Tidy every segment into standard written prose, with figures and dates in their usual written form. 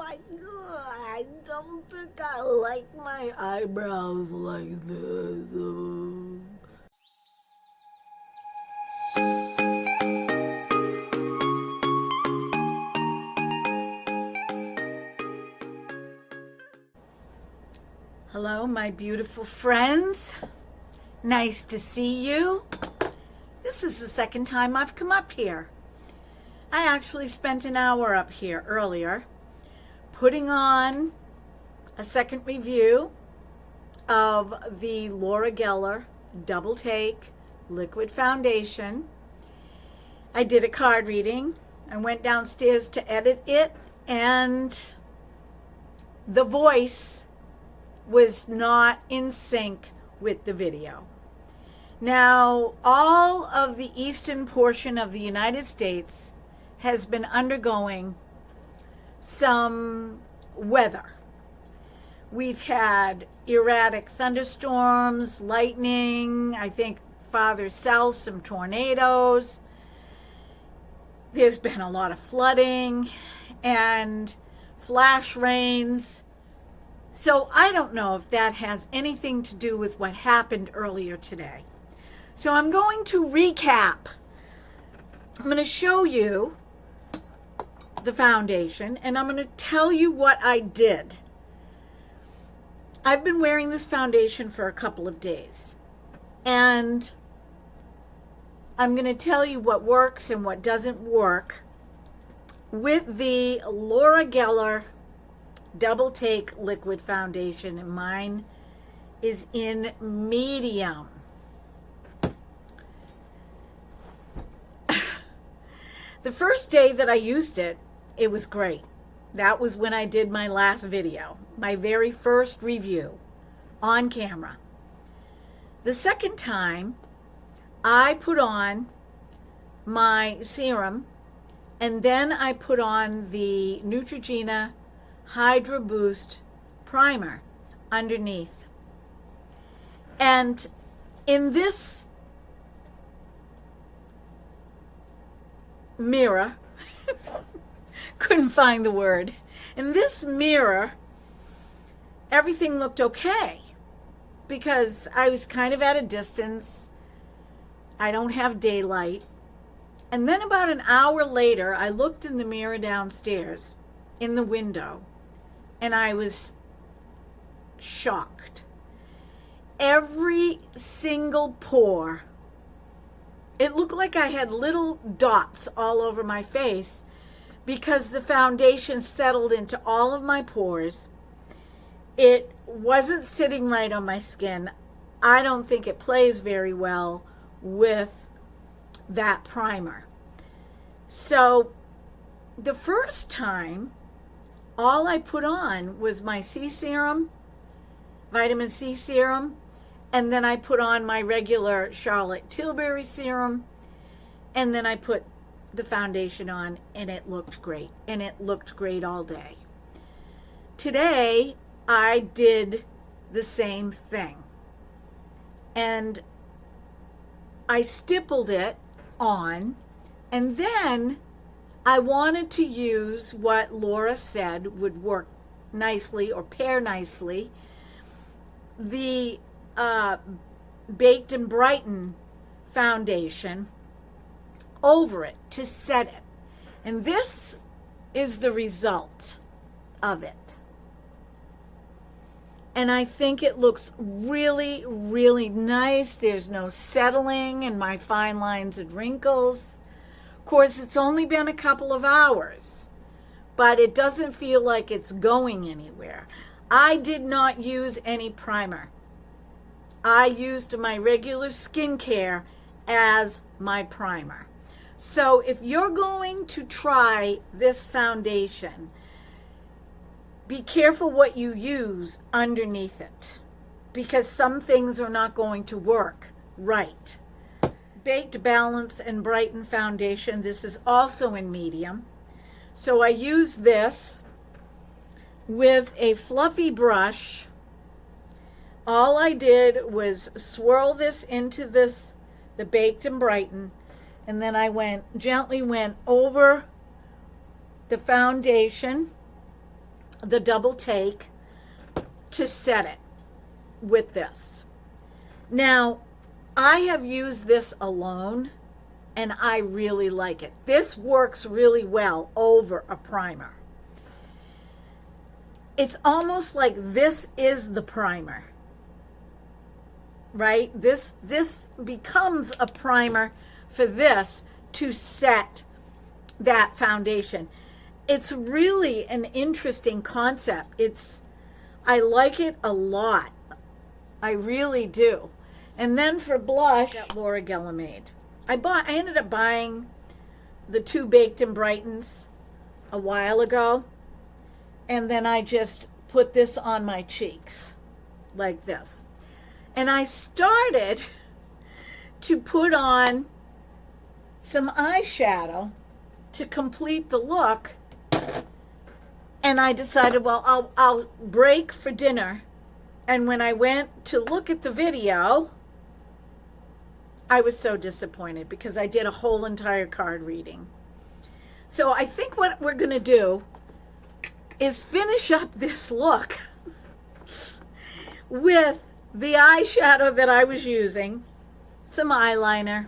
my god, I don't think I like my eyebrows like this. Hello, my beautiful friends. Nice to see you. This is the second time I've come up here. I actually spent an hour up here earlier putting on a second review of the Laura Geller Double Take Liquid Foundation. I did a card reading. I went downstairs to edit it, and the voice was not in sync with the video. Now, all of the eastern portion of the United States has been undergoing some weather. We've had erratic thunderstorms, lightning, I think farther south, some tornadoes. There's been a lot of flooding and flash rains. So I don't know if that has anything to do with what happened earlier today. So I'm going to recap. I'm going to show you the foundation, and I'm going to tell you what I did. I've been wearing this foundation for a couple of days, and I'm going to tell you what works and what doesn't work with the Laura Geller Double Take Liquid Foundation, and mine is in medium. The first day that I used it, it was great. That was when I did my last video, my very first review on camera. The second time, I put on my serum, and then I put on the Neutrogena Hydra Boost primer underneath. And in this mirror, couldn't find the word. In this mirror, everything looked okay because I was kind of at a distance. I don't have daylight. And then about an hour later, I looked in the mirror downstairs in the window, and I was shocked. Every single pore, it looked like I had little dots all over my face because the foundation settled into all of my pores. It wasn't sitting right on my skin. I don't think it plays very well with that primer. So the first time, all I put on was my C serum, vitamin C serum, and then I put on my regular Charlotte Tilbury serum, and then I put the foundation on, and it looked great, and it looked great all day. Today, I did the same thing, and I stippled it on, and then I wanted to use what Laura said would work nicely or pair nicely, the Baked and Brighten foundation over it to set it. And this is the result of it. And I think it looks really, really nice. There's no settling in my fine lines and wrinkles. Of course, it's only been a couple of hours, but it doesn't feel like it's going anywhere. I did not use any primer. I used my regular skincare as my primer. So if you're going to try this foundation, be careful what you use underneath it, because some things are not going to work right. Baked Balance and Brighten foundation, this is also in medium. So I use this with a fluffy brush. All I did was swirl this into the Baked and Brighten, and then I gently went over the foundation the double take to set it with this. Now, I have used this alone, and I really like it. This works really well over a primer. It's almost like this is the primer, right? This becomes a primer for this to set that foundation. It's really an interesting concept. I like it a lot. I really do. And then for blush, I got Laura Geller made. I ended up buying the 2 Baked and Brightens a while ago, and then I just put this on my cheeks like this. And I started to put on some eyeshadow to complete the look, and I decided, well, I'll break for dinner. And when I went to look at the video, I was so disappointed because I did a whole entire card reading. So I think what we're going to do is finish up this look with the eyeshadow that I was using, some eyeliner,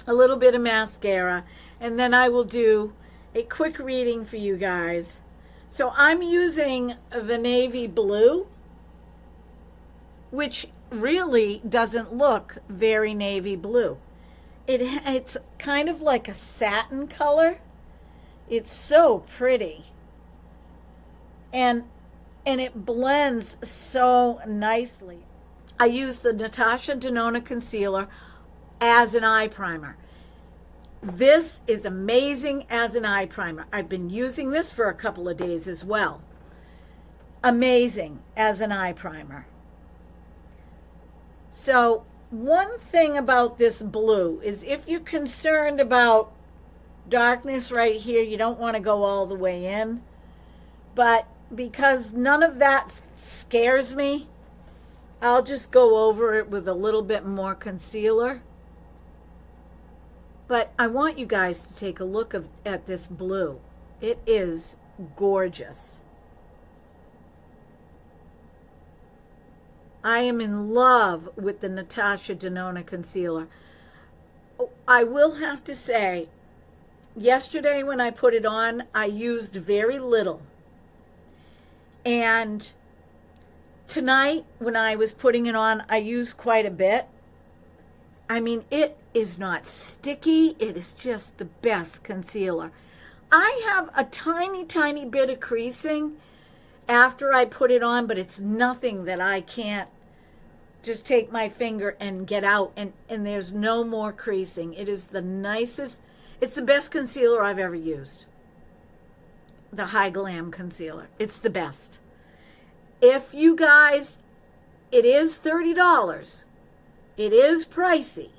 a little bit of mascara, and then I will do a quick reading for you guys. So I'm using the navy blue, which really doesn't look very navy blue. It's kind of like a satin color. It's so pretty. And it blends so nicely. I use the Nattasha Denona concealer as an eye primer. This is amazing as an eye primer. I've been using this for a couple of days as well. Amazing as an eye primer. So one thing about this blue is if you're concerned about darkness right here, you don't want to go all the way in. But because none of that scares me, I'll just go over it with a little bit more concealer. But I want you guys to take a look at this blue. It is gorgeous. I am in love with the Nattasha Denona concealer. I will have to say, yesterday when I put it on, I used very little. And tonight when I was putting it on, I used quite a bit. I mean, it is not sticky. It is just the best concealer. I have a tiny, tiny bit of creasing after I put it on, but it's nothing that I can't just take my finger and get out, and there's no more creasing. It is the nicest, it's the best concealer I've ever used. The HyGlam concealer. It's the best. If you guys, it is $30. It is pricey.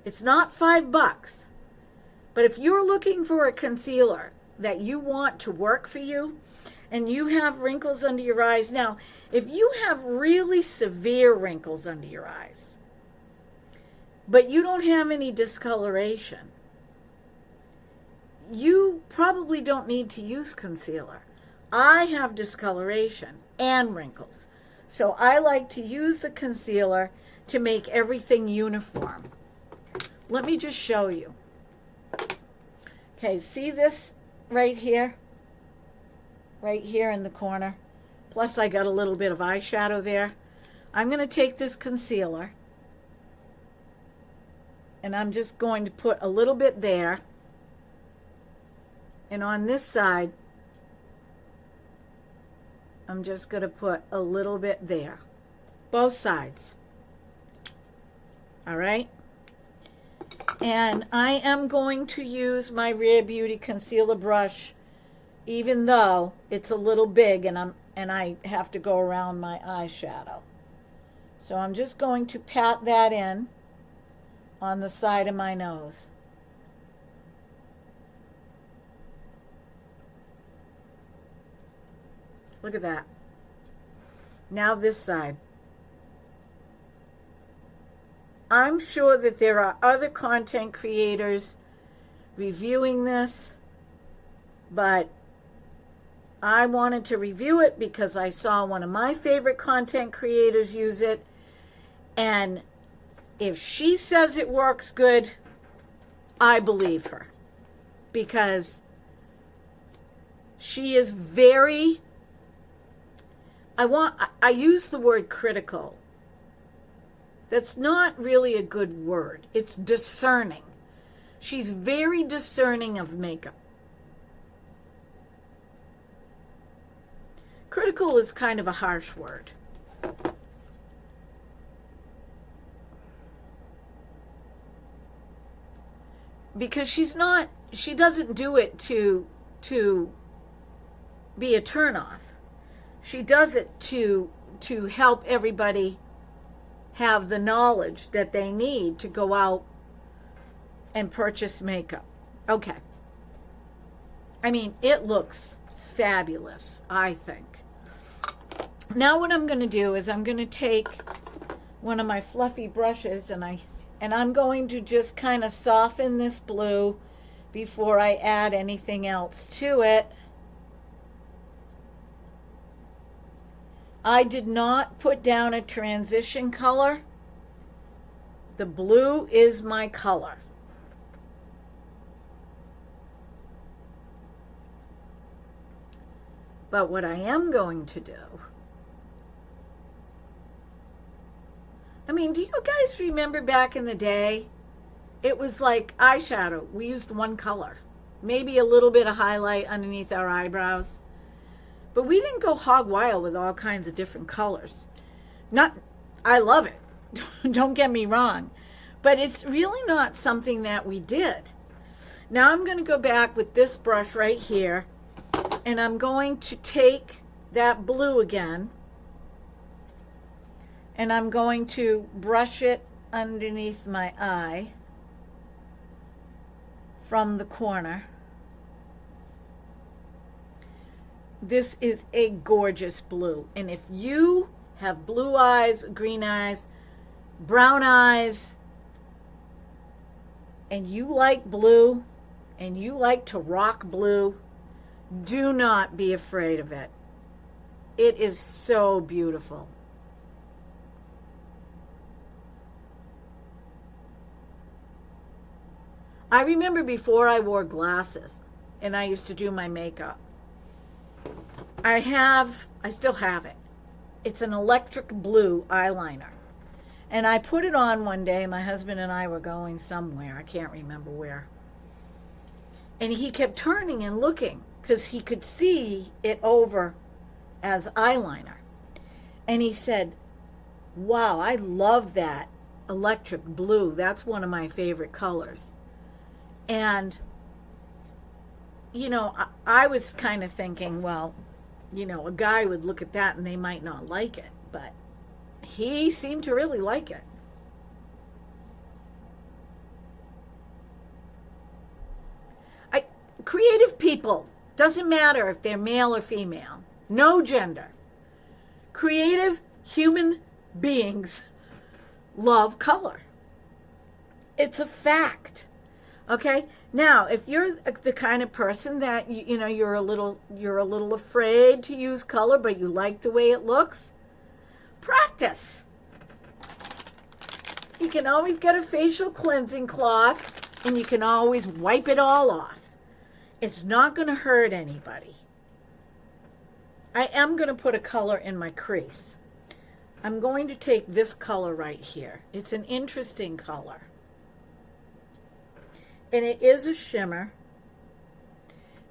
It's not $5. But if you're looking for a concealer that you want to work for you, and you have wrinkles under your eyes. Now, if you have really severe wrinkles under your eyes, but you don't have any discoloration, you probably don't need to use concealer. I have discoloration and wrinkles. So I like to use the concealer to make everything uniform. Let me just show you. Okay, see this right here? Right here in the corner. Plus I got a little bit of eyeshadow there. I'm going to take this concealer and I'm just going to put a little bit there. And on this side, I'm just going to put a little bit there. Both sides. All right. And I am going to use my Rare Beauty concealer brush, even though it's a little big and I have to go around my eyeshadow. So I'm just going to pat that in on the side of my nose. Look at that. Now this side. I'm sure that there are other content creators reviewing this, but I wanted to review it because I saw one of my favorite content creators use it. And if she says it works good, I believe her. Because she is very, I use the word critical. That's not really a good word. It's discerning. She's very discerning of makeup. Critical is kind of a harsh word. Because she doesn't do it to be a turnoff. She does it to help everybody have the knowledge that they need to go out and purchase makeup. Okay. I mean, it looks fabulous, I think. Now what I'm going to do is I'm going to take one of my fluffy brushes and I'm going to just kind of soften this blue before I add anything else to it. I did not put down a transition color. The blue is my color. But what I am going to do, I mean, do you guys remember back in the day? It was like eyeshadow. We used one color. Maybe a little bit of highlight underneath our eyebrows. But we didn't go hog wild with all kinds of different colors. I love it. Don't get me wrong. But it's really not something that we did. Now I'm going to go back with this brush right here. And I'm going to take that blue again. And I'm going to brush it underneath my eye from the corner. This is a gorgeous blue. And if you have blue eyes, green eyes, brown eyes, and you like blue, and you like to rock blue, do not be afraid of it. It is so beautiful. I remember before I wore glasses and I used to do my makeup. I still have it. It's an electric blue eyeliner. And I put it on one day. My husband and I were going somewhere. I can't remember where. And he kept turning and looking because he could see it over as eyeliner. And he said, wow, I love that electric blue. That's one of my favorite colors. And, you know, I was kind of thinking, well, you know, a guy would look at that and they might not like it. But he seemed to really like it. Creative people, doesn't matter if they're male or female, no gender. Creative human beings love color. It's a fact. Okay? Now, if you're the kind of person that you know you're a little afraid to use color, but you like the way it looks, practice. You can always get a facial cleansing cloth and you can always wipe it all off. It's not going to hurt anybody. I am going to put a color in my crease. I'm going to take this color right here. It's an interesting color. And it is a shimmer.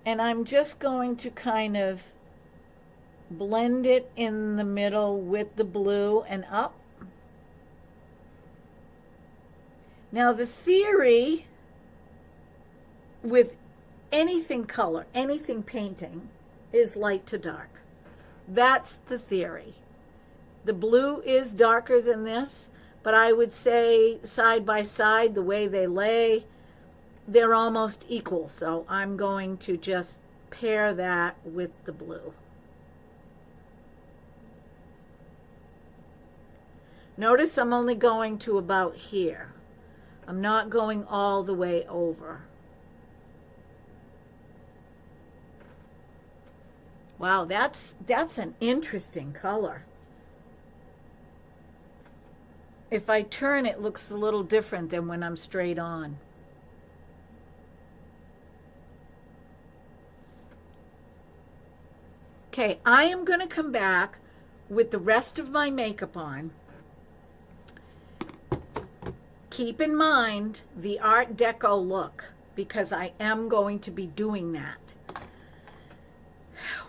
And I'm just going to kind of blend it in the middle with the blue and up. Now the theory with anything color, anything painting, is light to dark. That's the theory. The blue is darker than this, but I would say side by side, the way they lay, they're almost equal. So I'm going to just pair that with the blue. Notice I'm only going to about here. I'm not going all the way over. Wow, that's an interesting color. If I turn, it looks a little different than when I'm straight on. Okay, I am going to come back with the rest of my makeup on. Keep in mind the Art Deco look, because I am going to be doing that.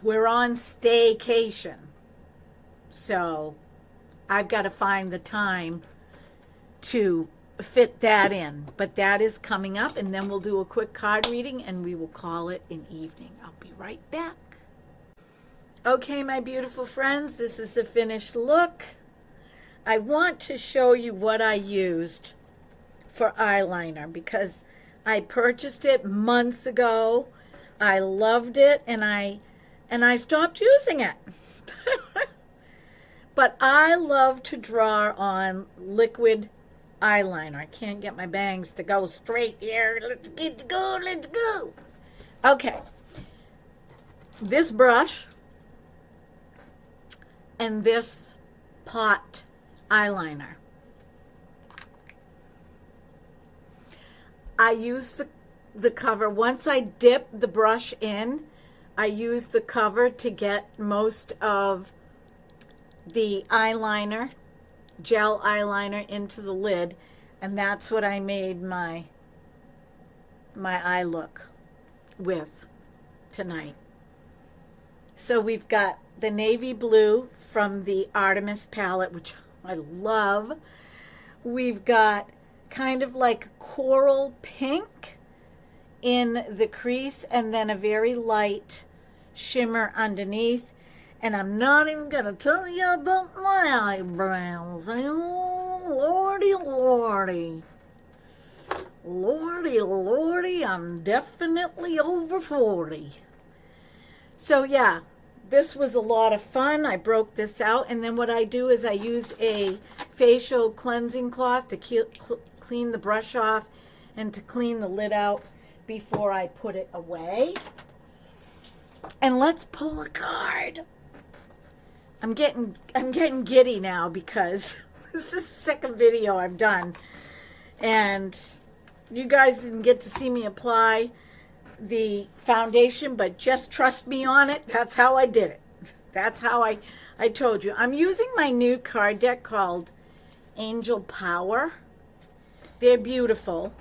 We're on staycation, so I've got to find the time to fit that in. But that is coming up, and then we'll do a quick card reading, and we will call it an evening. I'll be right back. Okay, my beautiful friends, this is the finished look. I want to show you what I used for eyeliner, because I purchased it months ago. I loved it, and I stopped using it. But I love to draw on liquid eyeliner. I can't get my bangs to go straight here. Let's go, let's go. Okay. This brush and this pot eyeliner. I use the cover. Once I dip the brush in, I use the cover to get most of the eyeliner, gel eyeliner, into the lid, and that's what I made my eye look with tonight. So we've got the navy blue from the Artemis palette, which I love. We've got kind of like coral pink in the crease, and then a very light shimmer underneath. And I'm not even going to tell you about my eyebrows. Oh, lordy, lordy. Lordy, lordy, I'm definitely over 40. So yeah, this was a lot of fun. I broke this out, and then what I do is I use a facial cleansing cloth to clean the brush off and to clean the lid out before I put it away. And let's pull a card. I'm getting giddy now because this is the second video I've done, and you guys didn't get to see me apply the foundation, but just trust me on it. That's how I did it. That's how I told you. I'm using my new card deck called Angel Power. They're beautiful.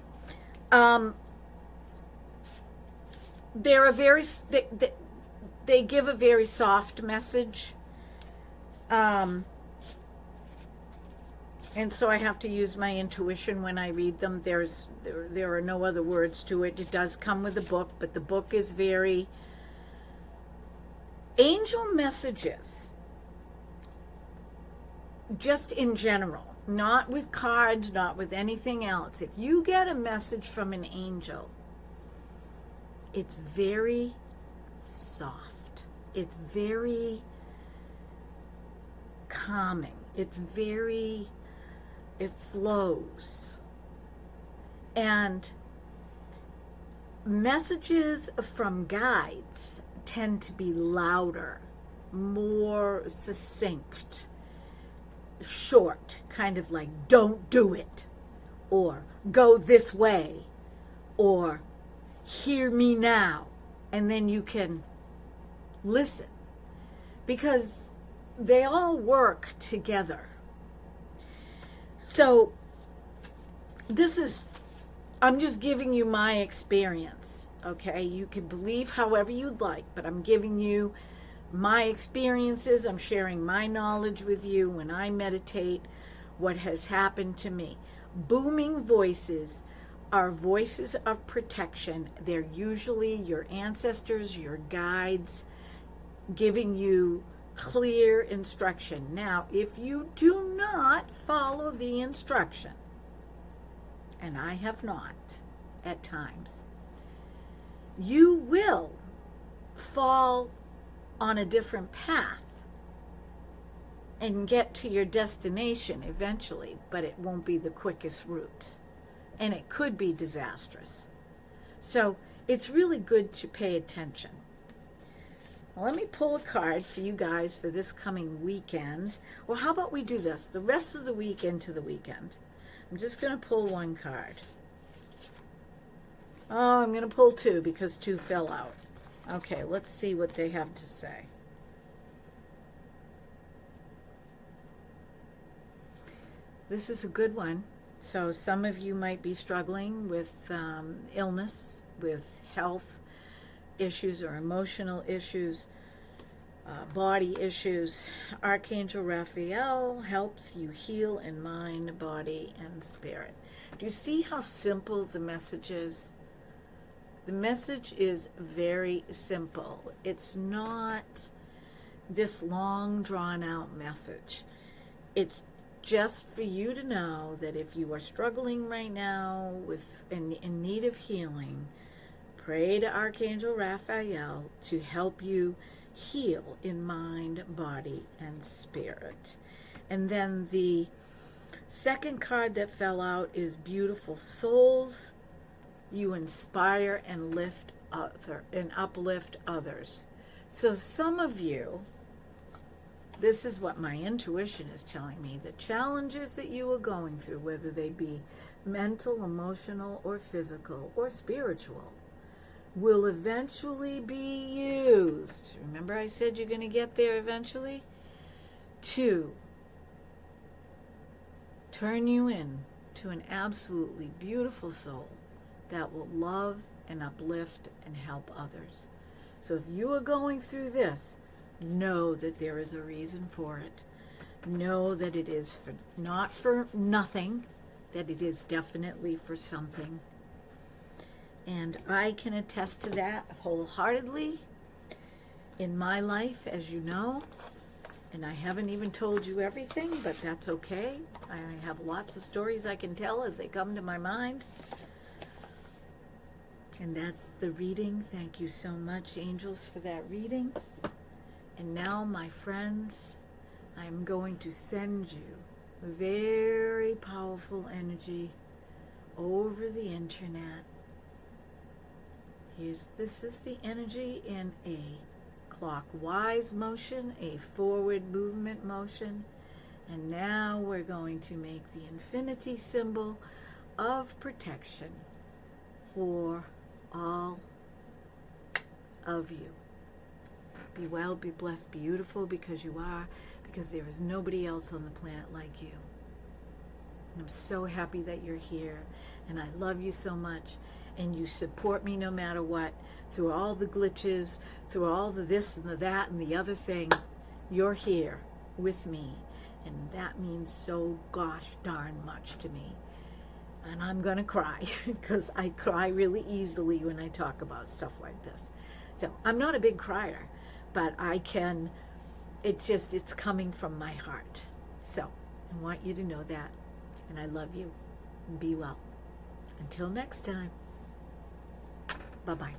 They're a very they give a very soft message. And so I have to use my intuition when I read them. There are no other words to it. It does come with a book, but the book is very angel messages, just in general, not with cards, not with anything else. If you get a message from an angel, it's very soft. It's very calming. It flows. And messages from guides tend to be louder, more succinct, short, kind of like, don't do it, or go this way, or hear me now, and then you can listen, because they all work together. So I'm just giving you my experience, okay? You can believe however you'd like, but I'm giving you my experiences. I'm sharing my knowledge with you when I meditate, what has happened to me. Booming voices are voices of protection. They're usually your ancestors, your guides, giving you clear instruction. Now, if you do not follow the instruction, and I have not at times, you will fall on a different path and get to your destination eventually, but it won't be the quickest route, and it could be disastrous. So it's really good to pay attention. Well, let me pull a card for you guys for this coming weekend. Well, how about we do this? The rest of the week into the weekend. I'm just going to pull one card. Oh, I'm going to pull two because two fell out. Okay, let's see what they have to say. This is a good one. So some of you might be struggling with illness, with health issues or emotional issues, body issues. Archangel Raphael helps you heal in mind, body, and spirit. Do you see how simple the message is? The message is very simple. It's not this long, drawn-out message. It's just for you to know that if you are struggling right now with in need of healing, pray to Archangel Raphael to help you heal in mind, body, and spirit. And then the second card that fell out is Beautiful Souls. You inspire and uplift others. So some of you, this is what my intuition is telling me. The challenges that you are going through, whether they be mental, emotional, or physical, or spiritual, will eventually be used. Remember I said you're going to get there eventually? To turn you in to an absolutely beautiful soul that will love and uplift and help others. So if you are going through this, know that there is a reason for it. Know that it is not for nothing, that it is definitely for something. And I can attest to that wholeheartedly in my life, as you know. And I haven't even told you everything, but that's okay. I have lots of stories I can tell as they come to my mind. And that's the reading. Thank you so much, angels, for that reading. And now, my friends, I'm going to send you very powerful energy over the internet. This is the energy in a clockwise motion, a forward movement motion. And now we're going to make the infinity symbol of protection for all of you. Be well, be blessed, be beautiful, because you are, because there is nobody else on the planet like you. And I'm so happy that you're here, and I love you so much, and you support me no matter what, through all the glitches, through all the this and the that and the other thing. You're here with me, and that means so gosh darn much to me. And I'm going to cry because I cry really easily when I talk about stuff like this. So I'm not a big crier, but I can, it's coming from my heart. So I want you to know that. And I love you. And be well. Until next time. Bye-bye.